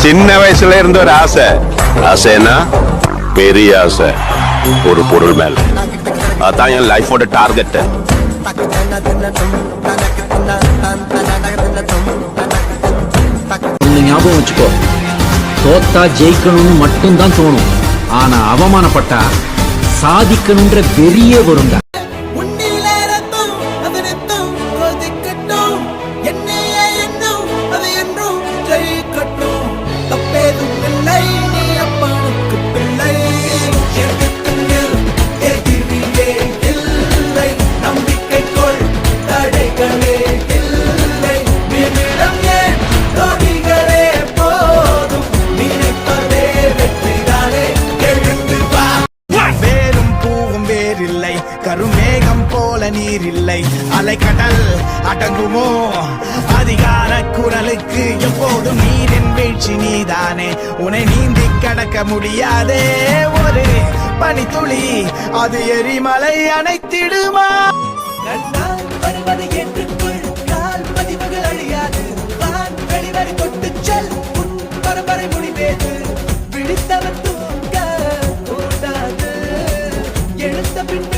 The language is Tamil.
சின்ன வயசுல இருந்த ஒரு ஆசை. ஆசைன்னா பெரிய ஆசை, ஒரு பொருள் மேல. அதான் என் லைஃபோட டார்கெட். ஞாபகம் வச்சுக்கோ, தோத்தா ஜெயிக்கணும்னு மட்டும்தான் தோணும். ஆனா அவமானப்பட்டா சாதிக்கணும்ன்ற பெரிய வருங்க. கருமேகம் போல நீர் இல்லை, அலைக்கடல் அடங்குமோ அதிகார குரலுக்கு? எப்போதும் நீரின் வீழ்ச்சி நீதானே, உன்னை நீந்தி கடக்க முடியாதே. ஒரு பனித்துளி அது எரிமலை அணைத்திடுமா? வருவதை ஏற்றுக்கொள், கால் பதிவுகள் அழியாது. வெளிவரை கொண்டு செல், உன் பரம்பரை முடிவேது. விழித்தவன் தூங்க கூடாது, எழுத்த பின்